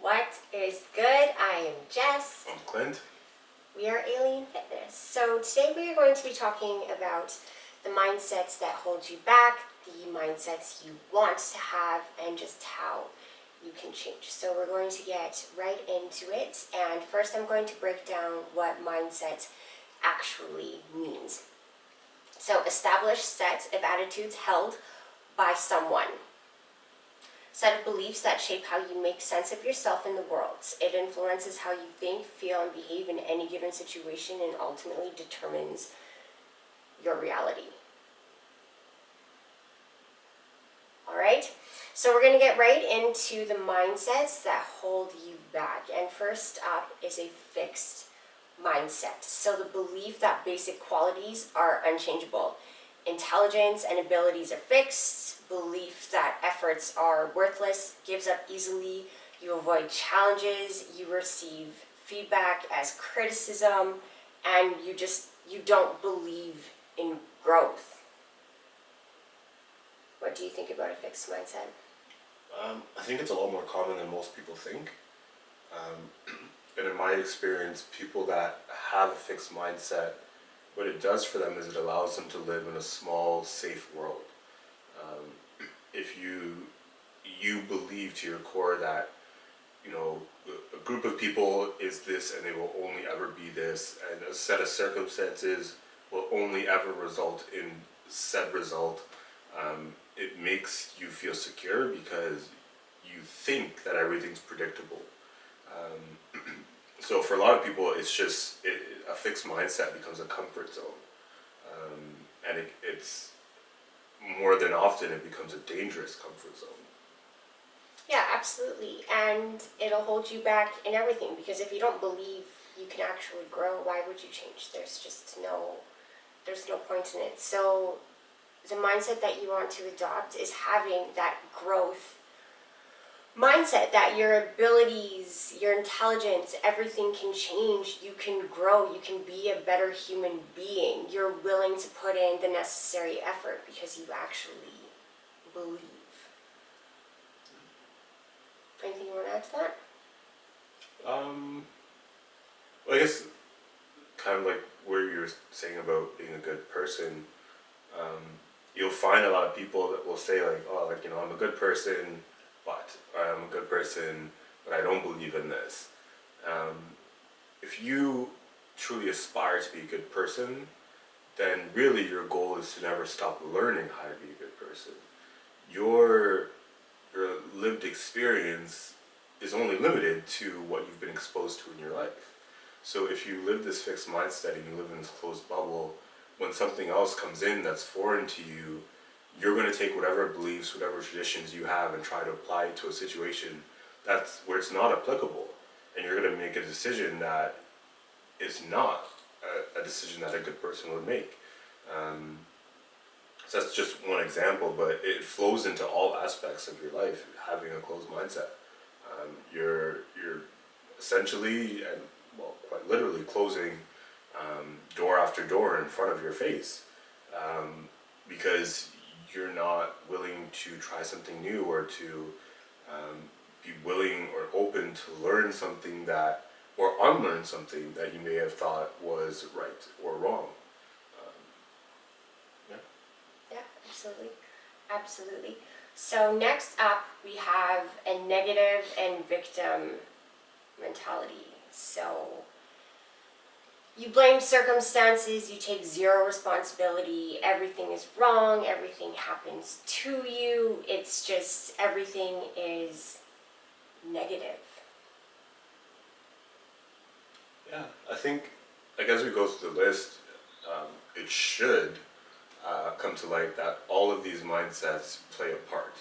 What is good? I am Jess. I'm Clint. We are Alien Fitness. So today we are going to be talking about the mindsets that hold you back, the mindsets you want to have, and just how you can change. So we're going to get right into it. And first I'm going to break down what mindset actually means. So established set of attitudes held by someone. Set of beliefs that shape how you make sense of yourself in the world. It influences how you think, feel, and behave in any given situation and ultimately determines your reality. Alright, so we're going to get right into the mindsets that hold you back. And first up is a fixed mindset. So the belief that basic qualities are unchangeable. Intelligence and abilities are fixed. Belief that efforts are worthless, gives up easily. You avoid challenges. You receive feedback as criticism, and you don't believe in growth. What do you think about a fixed mindset? I think it's a lot more common than most people think. And in my experience, people that have a fixed mindset, what it does for them is it allows them to live in a small, safe world. If you believe to your core that, a group of people is this and they will only ever be this, and a set of circumstances will only ever result in said result, it makes you feel secure because you think that everything's predictable. So for a lot of people, it's just a fixed mindset becomes a comfort zone, and it's more than often it becomes a dangerous comfort zone. Yeah, absolutely. And it'll hold you back in everything, because if you don't believe you can actually grow, why would you change? There's no point in it. So the mindset that you want to adopt is having that growth mindset, that your abilities, your intelligence, everything can change. You can grow. You can be a better human being. You're willing to put in the necessary effort because you actually believe. Anything you want to add to that? Well, I guess kind of like where you're saying about being a good person, you'll find a lot of people that will say like, oh, like, I'm a good person, but I'm a good person, but I don't believe in this. If you truly aspire to be a good person, then really your goal is to never stop learning how to be a good person. Your lived experience is only limited to what you've been exposed to in your life. So if you live this fixed mindset and you live in this closed bubble, when something else comes in that's foreign to you, you're going to take whatever beliefs, whatever traditions you have and try to apply it to a situation that's where it's not applicable. And you're going to make a decision that is not a decision that a good person would make. So that's just one example, but it flows into all aspects of your life, having a closed mindset. You're essentially, and well, quite literally closing door after door in front of your face, because you're not willing to try something new or to be willing or open to learn something or unlearn something that you may have thought was right or wrong. Yeah, absolutely. Absolutely. So next up, we have a negative and victim mentality. So you blame circumstances, you take zero responsibility, everything is wrong, everything happens to you, it's just everything is negative. Yeah, I think, like as we go through the list, it should come to light that all of these mindsets play a part,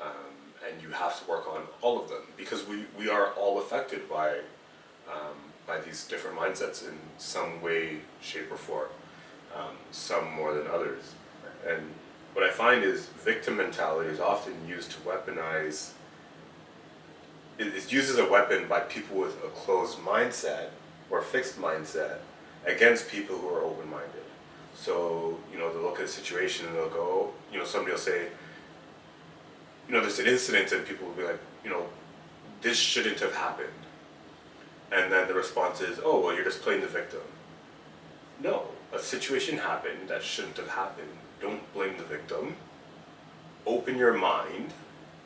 and you have to work on all of them because we are all affected by these different mindsets in some way, shape, or form. Some more than others, and what I find is victim mentality is often used to weaponize. It's used as a weapon by people with a closed mindset or fixed mindset against people who are open-minded. So, they'll look at a situation and they'll go, somebody will say, there's an incident and people will be like, this shouldn't have happened. And then the response is, oh, well, you're just playing the victim. No, a situation happened that shouldn't have happened. Don't blame the victim. Open your mind,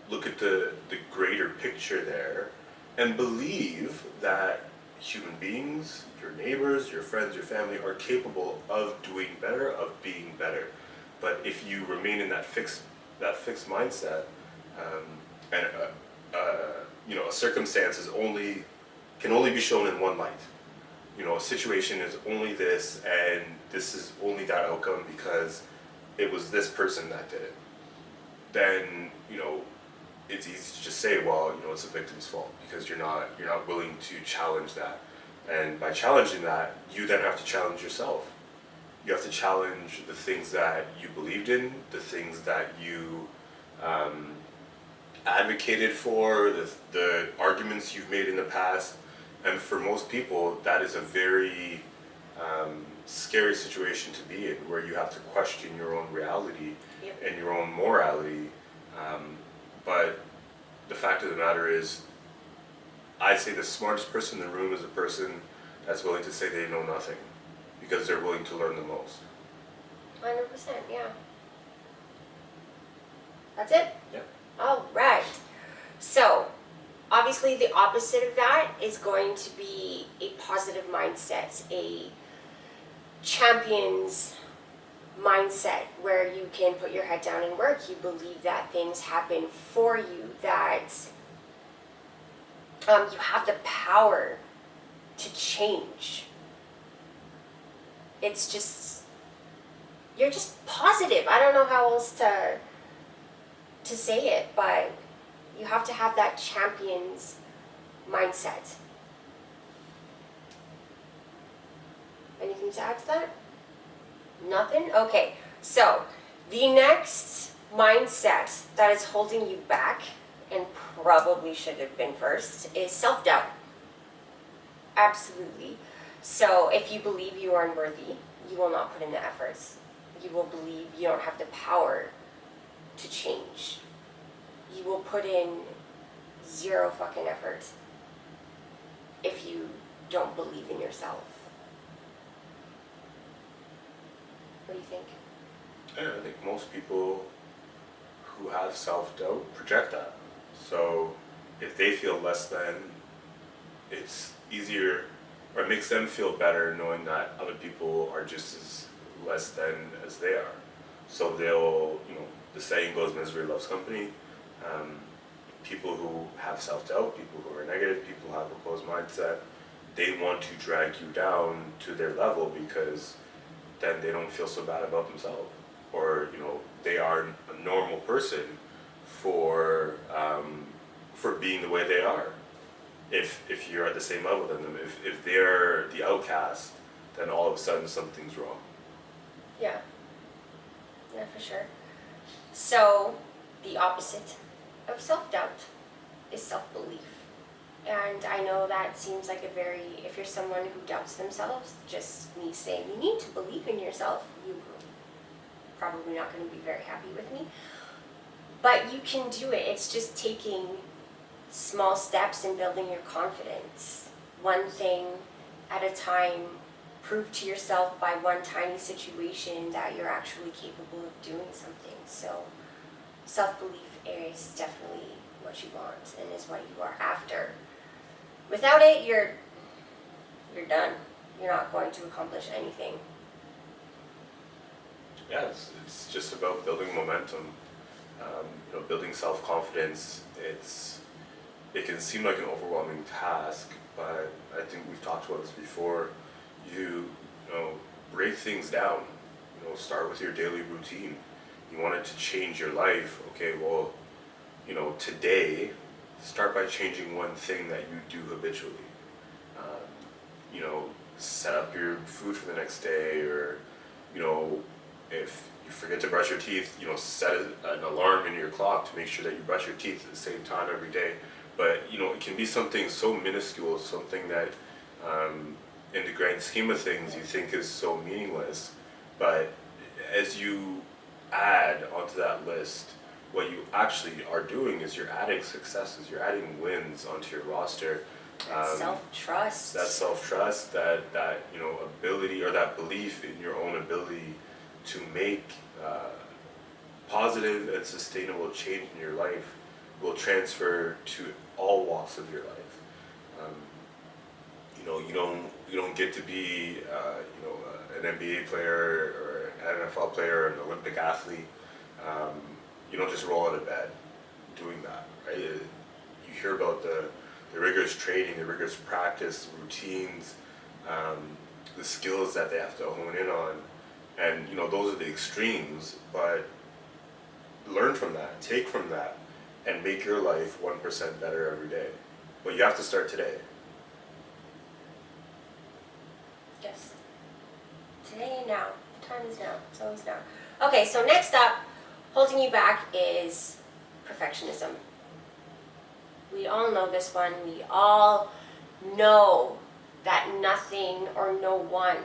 look at the greater picture there, and believe that human beings, your neighbors, your friends, your family are capable of doing better, of being better. But if you remain in that fixed mindset, and a circumstance can only be shown in one light. A situation is only this, and this is only that outcome because it was this person that did it. Then it's easy to just say, well, it's a victim's fault because you're not willing to challenge that. And by challenging that, you then have to challenge yourself. You have to challenge the things that you believed in, the things that you advocated for, the arguments you've made in the past. And for most people, that is a very scary situation to be in, where you have to question your own reality and your own morality. But the fact of the matter is, I say the smartest person in the room is a person that's willing to say they know nothing, because they're willing to learn the most. 100%, yeah. That's it? Yep. All right. So, obviously the opposite of that is going to be a positive mindset, a champion's mindset where you can put your head down and work. You believe that things happen for you, that you have the power to change. It's just, you're just positive. I don't know how else to say it, but you have to have that champion's mindset. Anything to add to that? Nothing? Okay, so the next mindset that is holding you back, and probably should have been first, is self-doubt. Absolutely. So if you believe you are unworthy, you will not put in the efforts. You will believe you don't have the power to change. You will put in zero fucking effort if you don't believe in yourself. What do you think? Yeah, I think most people who have self-doubt project that. So if they feel less than, it's easier, or it makes them feel better knowing that other people are just as less than as they are. So they'll, the saying goes, misery loves company. People who have self-doubt, people who are negative, people who have a closed mindset, they want to drag you down to their level, because then they don't feel so bad about themselves, or they are a normal person for being the way they are. If you're at the same level than them, if they're the outcast, then all of a sudden something's wrong. Yeah, for sure. So the opposite of self-doubt is self-belief. And I know that seems like if you're someone who doubts themselves, just me saying you need to believe in yourself, you're probably not going to be very happy with me. But you can do it. It's just taking small steps and building your confidence. One thing at a time. Prove to yourself by one tiny situation that you're actually capable of doing something. So self-belief is definitely what you want and is what you are after. Without it, you're done. You're not going to accomplish anything. Yeah, it's just about building momentum, building self-confidence. It can seem like an overwhelming task, but I think we've talked about this before. You break things down. Start with your daily routine. You want it to change your life. Okay, well, today, start by changing one thing that you do habitually. Set up your food for the next day, or if you forget to brush your teeth, set an alarm in your clock to make sure that you brush your teeth at the same time every day. But it can be something so minuscule, something that in the grand scheme of things you think is so meaningless, but as you add onto that list, what you actually are doing is you're adding successes, you're adding wins onto your roster. Self-trust. That self-trust, that ability or that belief in your own ability to make positive and sustainable change in your life will transfer to all walks of your life. Um, you don't get to be an NBA player or an NFL player or an Olympic athlete. Um, you don't just roll out of bed doing that, right? You hear about the rigorous training, the rigorous practice, the routines, the skills that they have to hone in on, and those are the extremes. But learn from that, take from that, and make your life 1% better every day. But you have to start today. Yes. Today and now. The time is now. It's always now. Okay, so next up, holding you back is perfectionism. We all know this one. We all know that nothing or no one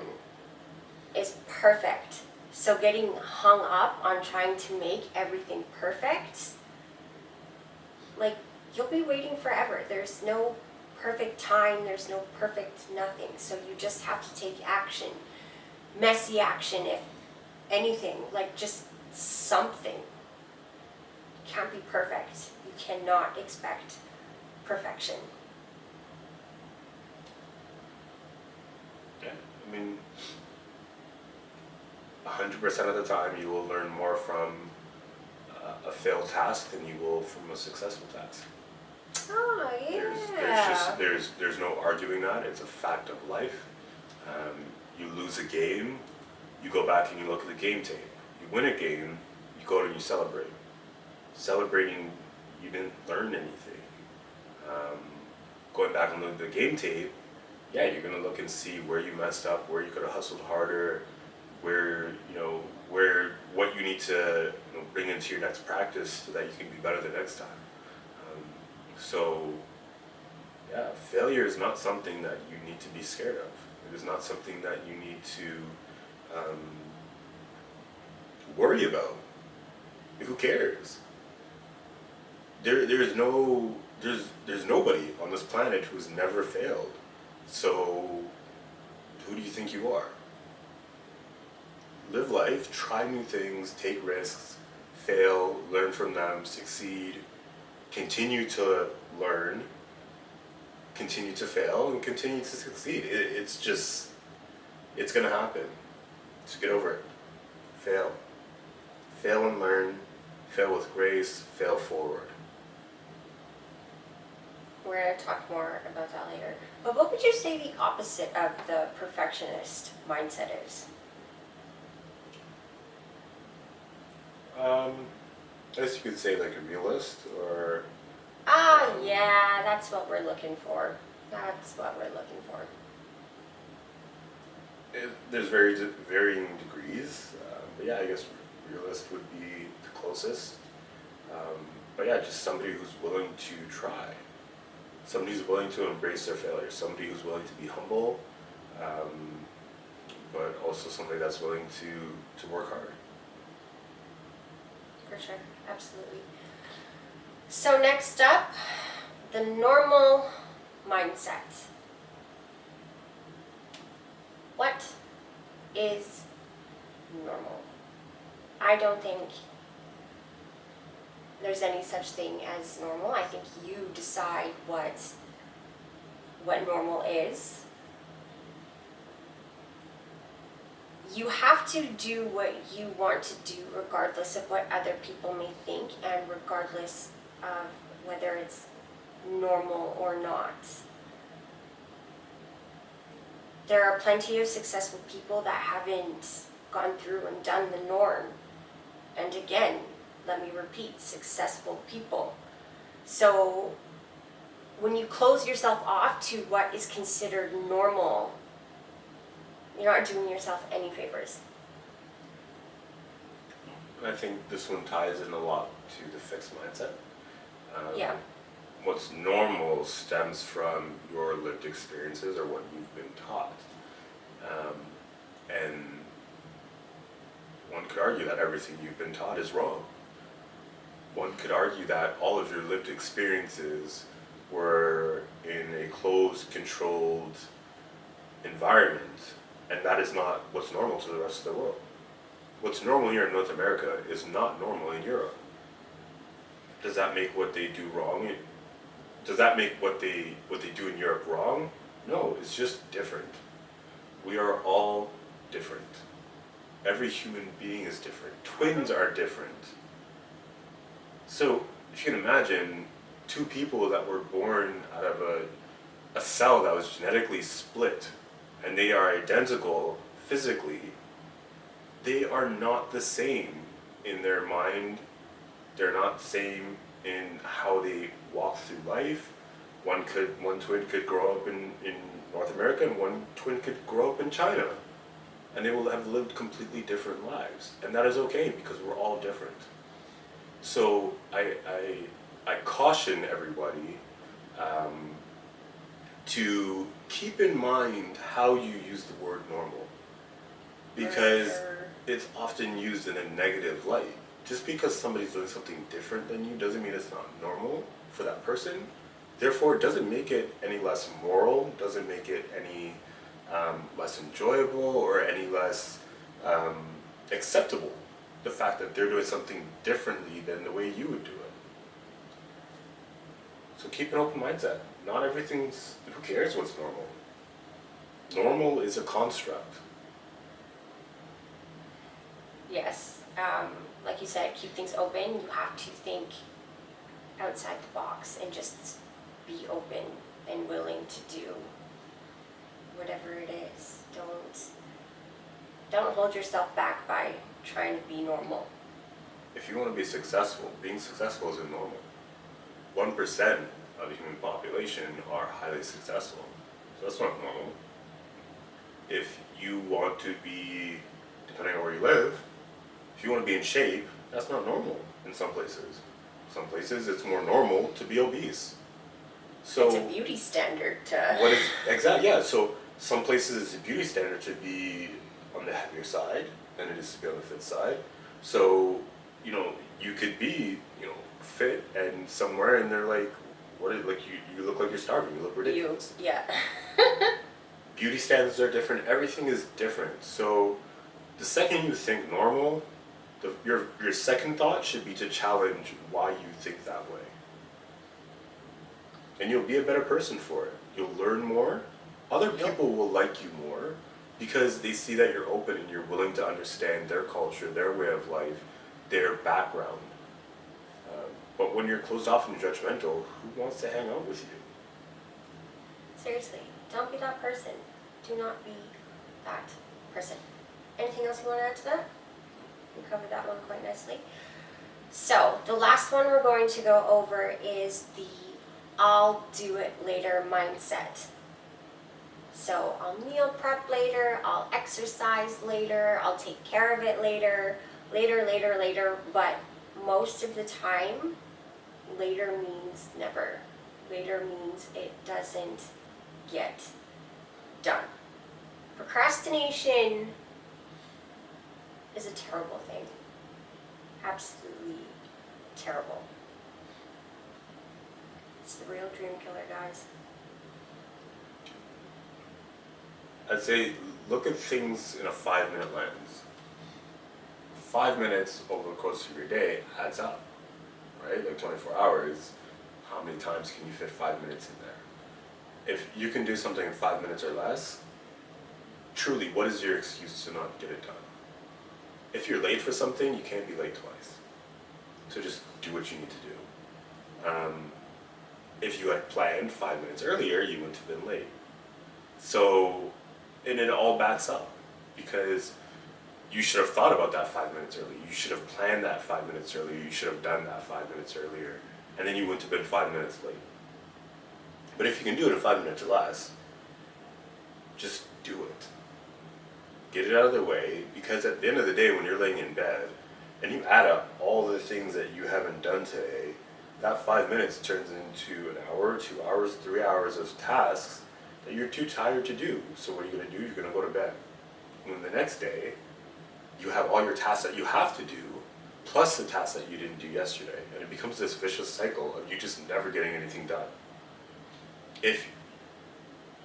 is perfect. So getting hung up on trying to make everything perfect, like, you'll be waiting forever. There's no perfect time, there's no perfect nothing. So you just have to take action. Messy action, if anything, like just something. You can't be perfect. You cannot expect perfection. Yeah, I mean, 100% of the time you will learn more from a failed task than you will from a successful task. Oh, yeah. There's no arguing that. It's a fact of life. You lose a game, you go back and you look at the game tape. You win a game, you go and you celebrate. Celebrating, you didn't learn anything. Going back and looking at the game tape, yeah, you're gonna look and see where you messed up, where you could have hustled harder, where what you need to bring into your next practice so that you can be better the next time. So, yeah, failure is not something that you need to be scared of. It is not something that you need to worry about. Who cares? There's nobody on this planet who's never failed. So, who do you think you are? Live life, try new things, take risks, fail, learn from them, succeed, continue to learn, continue to fail, and continue to succeed. It's gonna happen. So get over it. Fail. Fail and learn, fail with grace, fail forward. We're going to talk more about that later. But what would you say the opposite of the perfectionist mindset is? I guess you could say like a realist, or Yeah, that's what we're looking for. That's what we're looking for. there's varying degrees. But yeah, I guess realist would be the closest. But yeah, just somebody who's willing to try. Somebody who's willing to embrace their failures. Somebody who's willing to be humble, but also somebody that's willing to work hard. For sure, absolutely. So next up, the normal mindset. What is normal? I don't think there's any such thing as normal. I think you decide what normal is. You have to do what you want to do regardless of what other people may think and regardless of whether it's normal or not. There are plenty of successful people that haven't gone through and done the norm. And again, let me repeat, successful people. So when you close yourself off to what is considered normal, you're not doing yourself any favors. I think this one ties in a lot to the fixed mindset. Yeah. What's normal stems from your lived experiences or what you've been taught. And one could argue that everything you've been taught is wrong. one could argue that all of your lived experiences were in a closed, controlled environment, and that is not what's normal to the rest of the world. What's normal here in North America is not normal in Europe. Does that make what they do wrong? Does that make what they do in Europe wrong? No, it's just different. We are all different. Every human being is different. Twins are different. So if you can imagine two people that were born out of a cell that was genetically split, and they are identical physically, they are not the same in their mind. They're not the same in how they walk through life. One twin could grow up in North America, and one twin could grow up in China. And they will have lived completely different lives. And that is okay, because we're all different. So I caution everybody to keep in mind how you use the word normal, because it's often used in a negative light. Just because somebody's doing something different than you doesn't mean it's not normal for that person. Therefore, it doesn't make it any less moral, doesn't make it any less enjoyable or any less acceptable. The fact that they're doing something differently than the way you would do it. So keep an open mindset. Not everything's, who cares what's normal? Normal is a construct. Yes, like you said, keep things open. You have to think outside the box and just be open and willing to do whatever it is. Don't hold yourself back by trying to be normal. If you want to be successful, being successful isn't normal. 1% of the human population are highly successful. So that's not normal. If you want to be, depending on where you live, if you want to be in shape, that's not normal in some places. Some places it's more normal to be obese. So it's a beauty standard to... What is, exactly, yeah. So some places it's a beauty standard to be on the heavier side than it is to be on the fit side. So, you could be, fit and somewhere and they're like, you look like you're starving, you look ridiculous. Yeah. Beauty standards are different, everything is different. So the second you think normal, your second thought should be to challenge why you think that way. And you'll be a better person for it. You'll learn more. Other people will like you more because they see that you're open and you're willing to understand their culture, their way of life, their background. But when you're closed off and judgmental, who wants to hang out with you? Seriously, don't be that person. Do not be that person. Anything else you want to add to that? We covered that one quite nicely. So, the last one we're going to go over is the I'll do it later mindset. So, I'll meal prep later, I'll exercise later, I'll take care of it later, but most of the time, later means never. Later means it doesn't get done. Procrastination is a terrible thing. Absolutely terrible. It's the real dream killer, guys. I'd say look at things in a 5-minute lens. 5 minutes over the course of your day adds up, right? Like 24 hours, how many times can you fit 5 minutes in there? If you can do something in 5 minutes or less, truly, what is your excuse to not get it done? If you're late for something, you can't be late twice. So just do what you need to do. If you had planned 5 minutes earlier, you wouldn't have been late. So, and it all backs up because you should have thought about that 5 minutes earlier. You should have planned that 5 minutes earlier. You should have done that 5 minutes earlier. And then you wouldn't have been 5 minutes late. But if you can do it in 5 minutes or less, just do it. Get it out of the way, because at the end of the day, when you're laying in bed and you add up all the things that you haven't done today, that 5 minutes turns into an hour, 2 hours, 3 hours of tasks that you're too tired to do. So what are you going to do? You're going to go to bed. And then the next day, you have all your tasks that you have to do, plus the task that you didn't do yesterday, and it becomes this vicious cycle of you just never getting anything done. If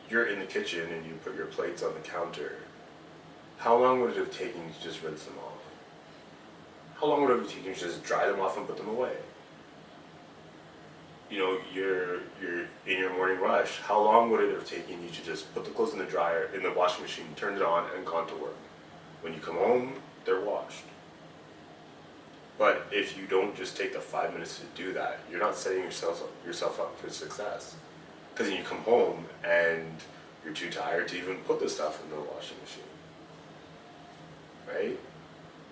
you're in the kitchen and you put your plates on the counter, how long would it have taken you to just rinse them off? How long would it have taken you to just dry them off and put them away? You know, you're in your morning rush. How long would it have taken you to just put the clothes in the dryer, in the washing machine, turned it on, and gone to work? When you come home, they're washed. But if you don't just take the 5 minutes to do that, you're not setting yourself up for success. Because then you come home and you're too tired to even put the stuff in the washing machine. Right?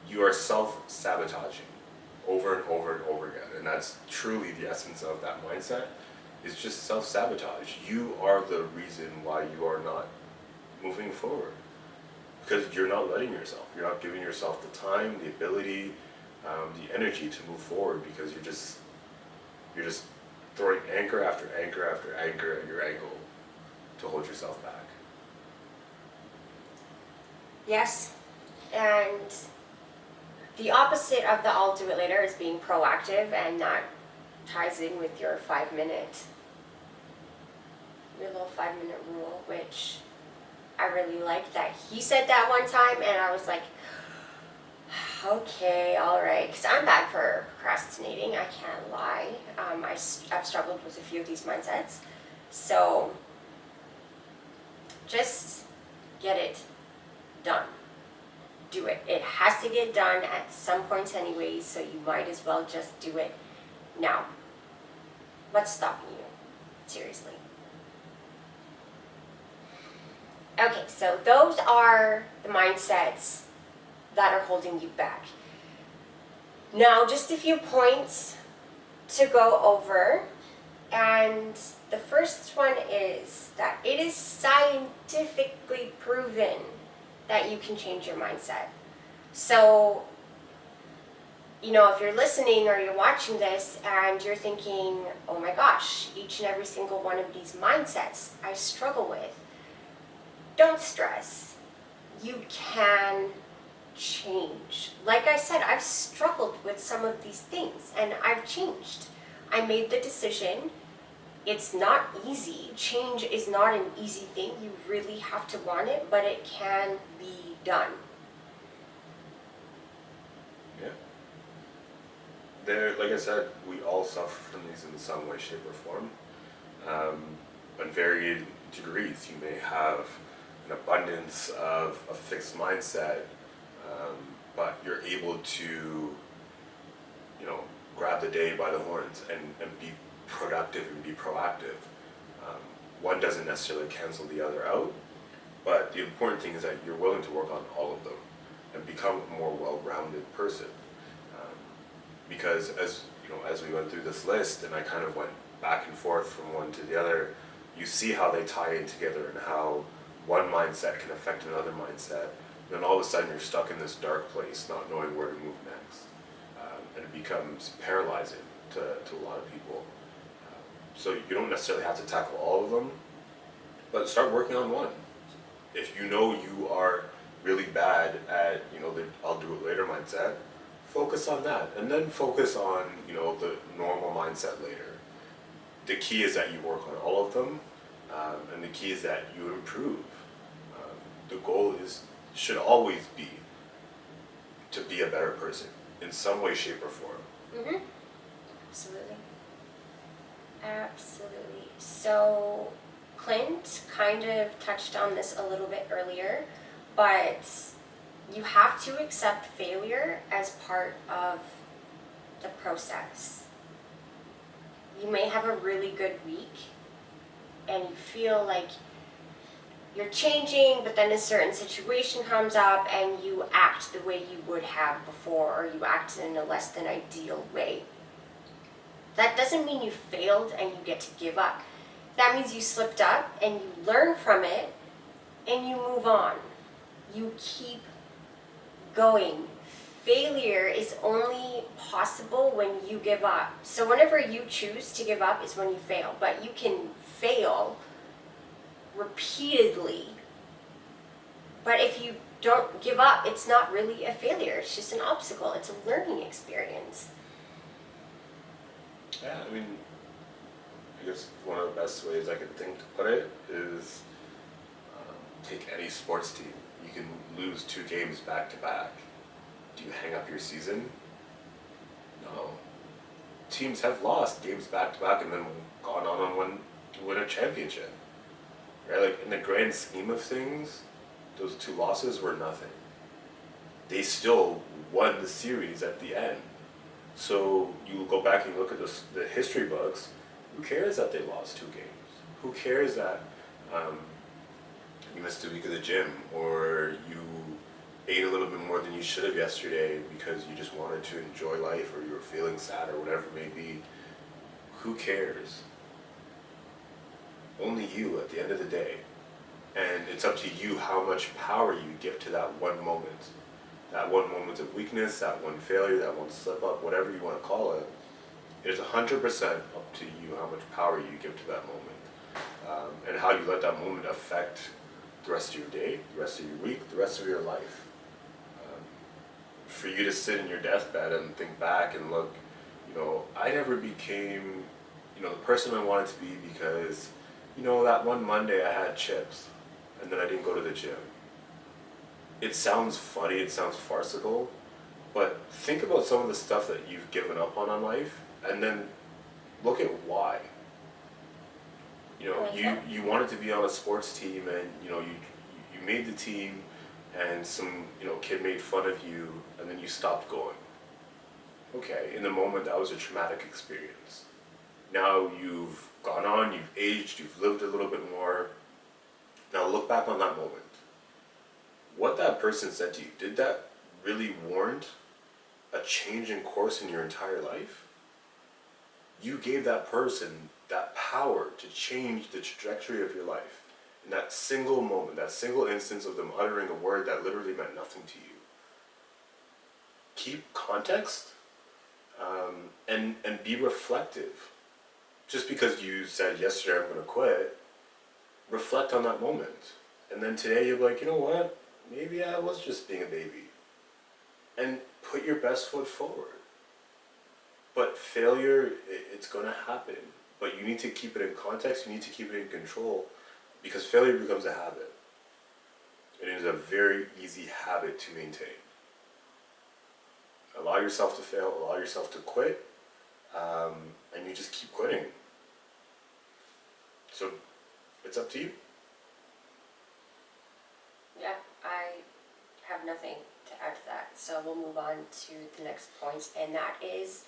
You are self-sabotaging over and over and over again. And that's truly the essence of that mindset. It's just self-sabotage. You are the reason why you are not moving forward. Because you're not letting yourself. You're not giving yourself the time, the ability, the energy to move forward, because you're just throwing anchor after anchor after anchor at your ankle to hold yourself back. Yes, and the opposite of the I'll do it later is being proactive, and that ties in with your 5-minute, your little 5-minute rule, which I really liked that he said that one time, and I was like, okay, all right, because I'm bad for procrastinating, I can't lie. I've struggled with a few of these mindsets, so just get it done. Do it. It has to get done at some point anyways, so you might as well just do it now. What's stopping you? Seriously. Okay, so those are the mindsets that are holding you back. Now, just a few points to go over. And the first one is that it is scientifically proven that you can change your mindset. So, you know, if you're listening or you're watching this and you're thinking, oh my gosh, each and every single one of these mindsets I struggle with, don't stress. You can change. Like I said, I've struggled with some of these things and I've changed. I made the decision. It's not easy. Change is not an easy thing. You really have to want it, but it can be done. Yeah. Like I said, we all suffer from these in some way, shape, or form. In varying degrees. You may have an abundance of a fixed mindset, but you're able to, grab the day by the horns and be productive and be proactive. One doesn't necessarily cancel the other out, but the important thing is that you're willing to work on all of them and become a more well-rounded person. Because as we went through this list and I kind of went back and forth from one to the other, you see how they tie in together and how one mindset can affect another mindset. And then all of a sudden you're stuck in this dark place, not knowing where to move next. And it becomes paralyzing to a lot of people. So you don't necessarily have to tackle all of them, but start working on one. If you know you are really bad at, the I'll do it later mindset, focus on that. And then focus on, the normal mindset later. The key is that you work on all of them, and the key is that you improve. The goal should always be to be a better person in some way, shape, or form. Mm-hmm. Absolutely. Absolutely. So Clint kind of touched on this a little bit earlier, but you have to accept failure as part of the process. You may have a really good week and you feel like you're changing, but then a certain situation comes up and you act the way you would have before, or you act in a less than ideal way. That doesn't mean you failed and you get to give up. That means you slipped up and you learn from it and you move on. You keep going. Failure is only possible when you give up. So whenever you choose to give up is when you fail. But you can fail repeatedly. But if you don't give up. It's not really a failure. It's just an obstacle. It's a learning experience. Yeah, I mean, I guess one of the best ways I could think to put it is take any sports team. You can lose 2 games back to back. Do you hang up your season? No. Teams have lost games back to back and then gone on and win a championship. Right? Like in the grand scheme of things, those 2 losses were nothing. They still won the series at the end. So you go back and look at the history books. Who cares that they lost 2 games? Who cares that um, you missed a week of the gym or you ate a little bit more than you should have yesterday because you just wanted to enjoy life or you were feeling sad or whatever it may be? Who cares? Only you at the end of the day. And it's up to you how much power you give to that one moment. That one moment of weakness, that one failure, that one slip up, whatever you want to call it. It's 100% up to you how much power you give to that moment. And how you let that moment affect the rest of your day, the rest of your week, the rest of your life. For you to sit in your deathbed and think back and look, I never became, the person I wanted to be because, that one Monday I had chips and then I didn't go to the gym. It sounds funny, it sounds farcical, but think about some of the stuff that you've given up on life and then look at why. You wanted to be on a sports team and, you made the team and some, kid made fun of you and then you stopped going. Okay, in the moment that was a traumatic experience. Now you've gone on, you've aged, you've lived a little bit more. Now look back on that moment. What that person said to you, did that really warrant a change in course in your entire life? You gave that person that power to change the trajectory of your life. In that single moment, that single instance of them uttering a word that literally meant nothing to you. Keep context and be reflective. Just because you said yesterday I'm going to quit, reflect on that moment. And then today you're like, you know what? Maybe I was just being a baby. And put your best foot forward. But failure, it's going to happen. But you need to keep it in context, you need to keep it in control, because failure becomes a habit. It is a very easy habit to maintain. Allow yourself to fail, allow yourself to quit, and you just keep quitting. So it's up to you. Yeah, I have nothing to add to that. So we'll move on to the next point, and that is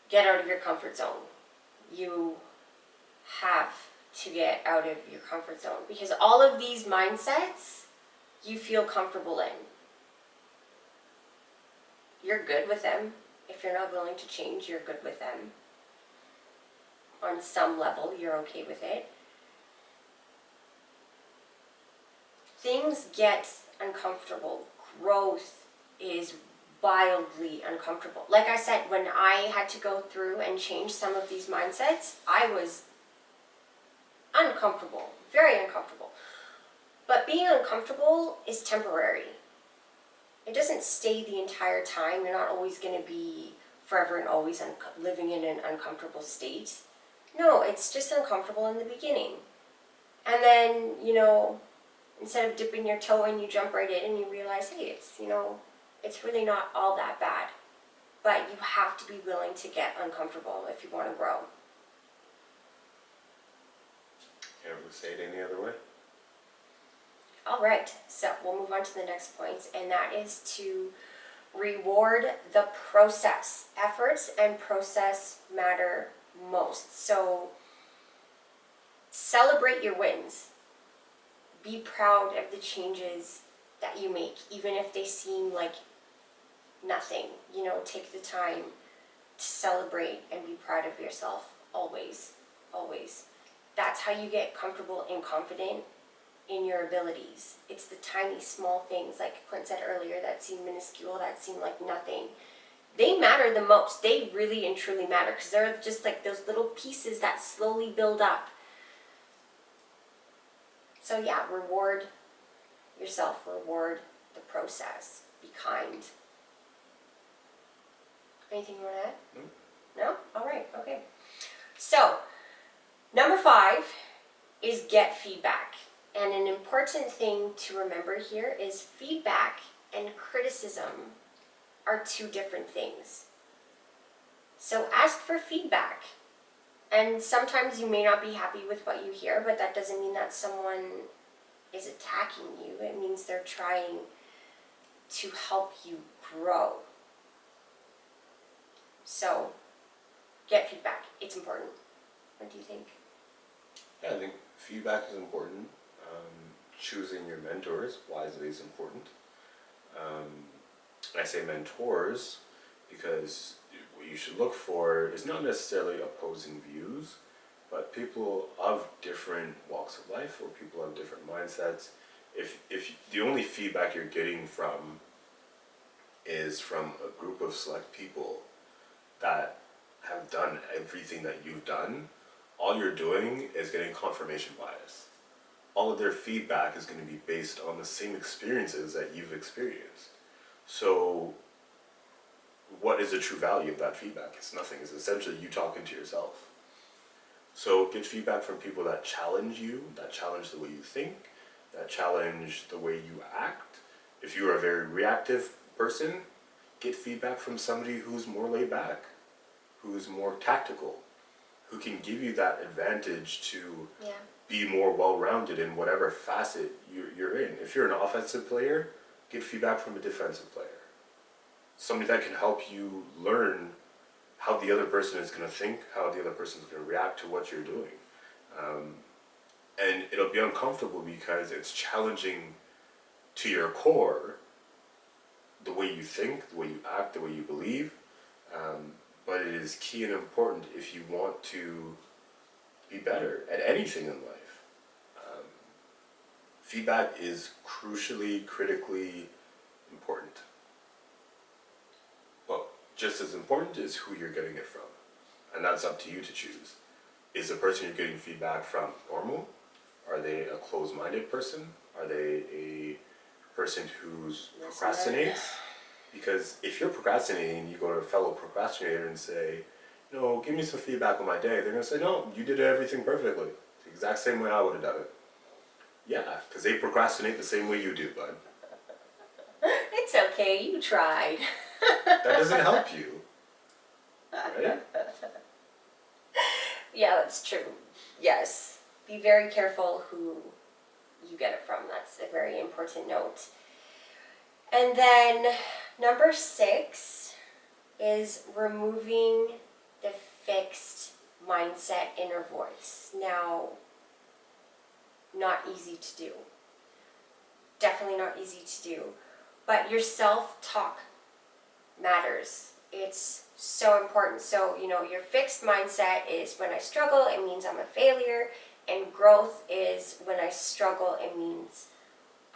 get out of your comfort zone. You have to get out of your comfort zone because all of these mindsets you feel comfortable in. You're good with them. If you're not willing to change, you're good with them. On some level, you're okay with it. Things get uncomfortable. Growth is wildly uncomfortable. Like I said, when I had to go through and change some of these mindsets, I was uncomfortable, very uncomfortable. But being uncomfortable is temporary. It doesn't stay the entire time. You're not always going to be forever and always living in an uncomfortable state. No, it's just uncomfortable in the beginning. And then, instead of dipping your toe in, you jump right in and you realize, hey, it's really not all that bad. But you have to be willing to get uncomfortable if you want to grow. Can't really say it any other way. All right, so we'll move on to the next point, and that is to reward the process. Efforts and process matter most. So celebrate your wins. Be proud of the changes that you make, even if they seem like nothing. Take the time to celebrate and be proud of yourself. Always, always. That's how you get comfortable and confident in your abilities. It's the tiny, small things, like Clint said earlier, that seem minuscule, that seem like nothing. They matter the most. They really and truly matter because they're just like those little pieces that slowly build up. So yeah, reward yourself, reward the process. Be kind. Anything you want to add? No? All right, okay. So, number 5 is get feedback. And an important thing to remember here is feedback and criticism are 2 different things. So ask for feedback. And sometimes you may not be happy with what you hear, but that doesn't mean that someone is attacking you. It means they're trying to help you grow. So get feedback. It's important. What do you think? Yeah, I think feedback is important. Choosing your mentors wisely is important. I say mentors because what you should look for is not necessarily opposing views, but people of different walks of life or people of different mindsets. If the only feedback you're getting from is from a group of select people that have done everything that you've done, all you're doing is getting confirmation bias. All of their feedback is going to be based on the same experiences that you've experienced. So what is the true value of that feedback? It's nothing. It's essentially you talking to yourself. So get feedback from people that challenge you, that challenge the way you think, that challenge the way you act. If you're a very reactive person, get feedback from somebody who's more laid back, who's more tactical, who can give you that advantage to be more well-rounded in whatever facet you're in. If you're an offensive player, get feedback from a defensive player. Somebody that can help you learn how the other person is going to think, how the other person is going to react to what you're doing. And it'll be uncomfortable because it's challenging to your core the way you think, the way you act, the way you believe. But it is key and important if you want to be better at anything in life. Feedback is crucially, critically important. But just as important is who you're getting it from. And that's up to you to choose. Is the person you're getting feedback from normal? Are they a closed-minded person? Are they a person who's procrastinates? Because if you're procrastinating, you go to a fellow procrastinator and say, no, give me some feedback on my day. They're going to say, no, you did everything perfectly. The exact same way I would have done it. Yeah, because they procrastinate the same way you do, bud. It's okay, you tried. That doesn't help you. Right? Yeah, that's true. Yes. Be very careful who you get it from. That's a very important note. And then number 6 is removing the fixed mindset inner voice. Now, not easy to do. Definitely not easy to do. But your self-talk matters. It's so important. So, your fixed mindset is when I struggle, it means I'm a failure. And growth is when I struggle, it means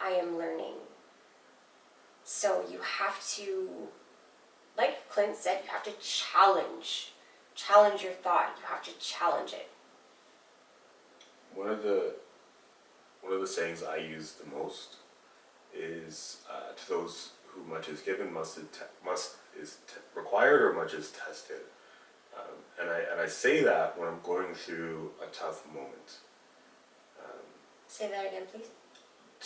I am learning. So you have to, like Clint said, you have to challenge your thought. You have to challenge it. One of the sayings I use the most is to those who much is given, much is required, or much is tested. And I say that when I'm going through a tough moment. Say that again, please.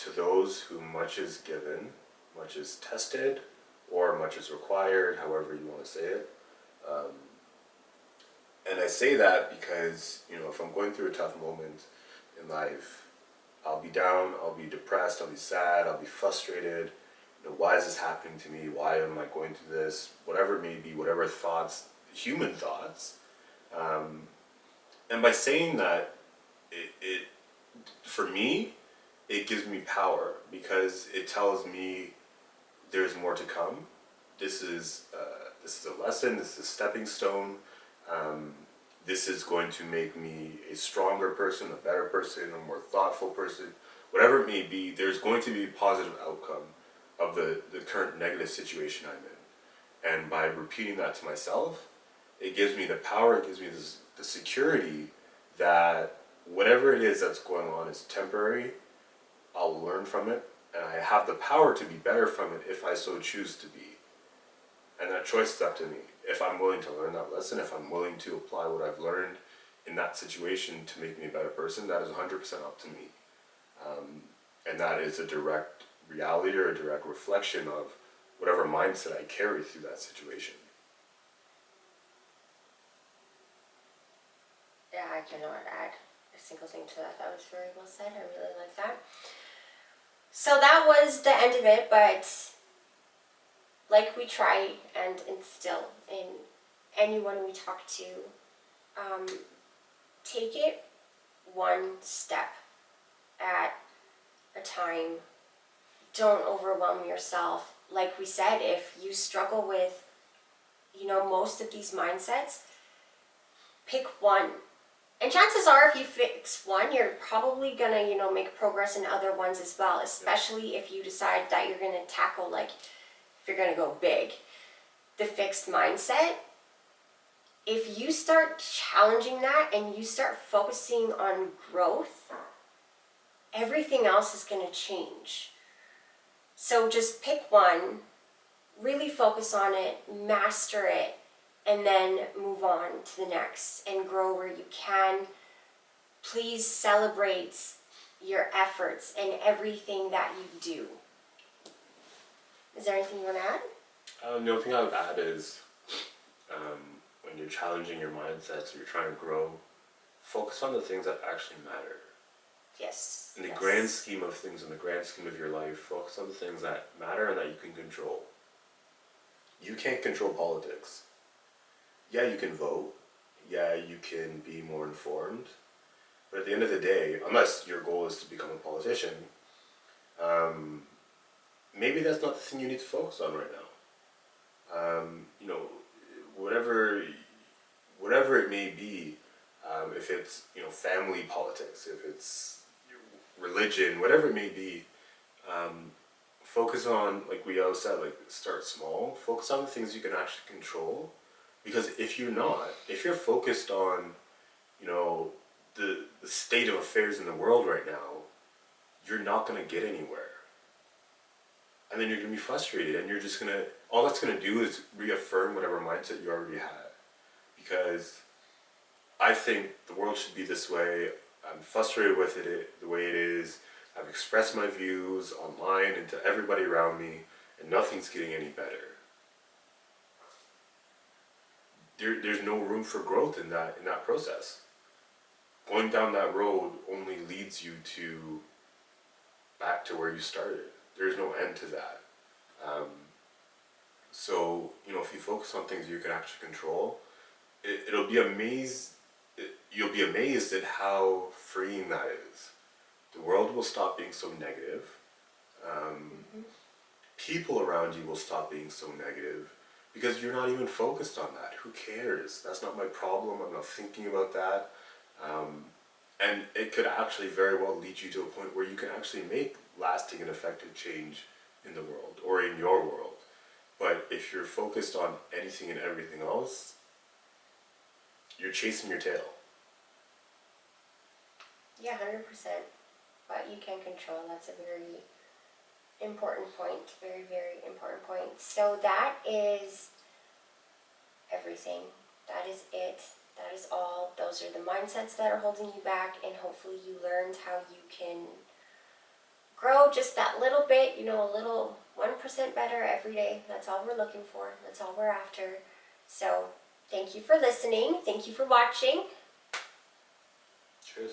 To those who much is given, much is tested, or much is required, however you want to say it. And I say that because, if I'm going through a tough moment in life, I'll be down, I'll be depressed, I'll be sad, I'll be frustrated. Why is this happening to me? Why am I going through this? Whatever it may be, whatever thoughts, human thoughts. And by saying that, it for me, it gives me power because it tells me there's more to come. This is a lesson. This is a stepping stone. This is going to make me a stronger person, a better person, a more thoughtful person. Whatever it may be, there's going to be a positive outcome of the current negative situation I'm in. And by repeating that to myself, it gives me the power, it gives me the security that whatever it is that's going on is temporary. I'll learn from it and I have the power to be better from it if I so choose to be. And that choice is up to me. If I'm willing to learn that lesson, if I'm willing to apply what I've learned in that situation to make me a better person, that is 100% up to me. And that is a direct reality or a direct reflection of whatever mindset I carry through that situation. Yeah, I cannot add a single thing to that. That was very well said. I really like that. So that was the end of it, but like we try and instill in anyone we talk to, take it one step at a time. Don't overwhelm yourself. Like we said, if you struggle with, most of these mindsets, pick one. And chances are, if you fix one, you're probably gonna, make progress in other ones as well, especially if you decide that you're gonna tackle, like, if you're gonna go big. The fixed mindset, if you start challenging that and you start focusing on growth, everything else is gonna change. So just pick one, really focus on it, master it, and then move on to the next and grow where you can. Please celebrate your efforts and everything that you do. Is there anything you want to add? The only thing I would add is when you're challenging your mindsets or you're trying to grow, focus on the things that actually matter. Yes. In the grand scheme of things, in the grand scheme of your life, focus on the things that matter and that you can control. You can't control politics. Yeah, you can vote. Yeah, you can be more informed. But at the end of the day, unless your goal is to become a politician, maybe that's not the thing you need to focus on right now. Whatever it may be, if it's family politics, if it's religion, whatever it may be, focus on, like we always said, like start small. Focus on the things you can actually control, because if you're focused on, the state of affairs in the world right now, you're not going to get anywhere. And then you're going to be frustrated, and all that's going to do is reaffirm whatever mindset you already had. Because I think the world should be this way. I'm frustrated with it the way it is. I've expressed my views online and to everybody around me, and nothing's getting any better. There's no room for growth in that process. Going down that road only leads you back to where you started. There's no end to that. So if you focus on things you can actually control, you'll be amazed at how freeing that is. The world will stop being so negative. People around you will stop being so negative because you're not even focused on that. Who cares? That's not my problem. I'm not thinking about that. And it could actually very well lead you to a point where you can actually make lasting and effective change in the world or in your world. But if you're focused on anything and everything else, you're chasing your tail. Yeah, 100%. But you can control. That's a very important point. Very, very important point. So that is everything. That is it. That is all. Those are the mindsets that are holding you back, and hopefully you learned how you can grow just that little bit, a little 1% better every day. That's all we're looking for. That's all we're after. So thank you for listening. Thank you for watching. Cheers.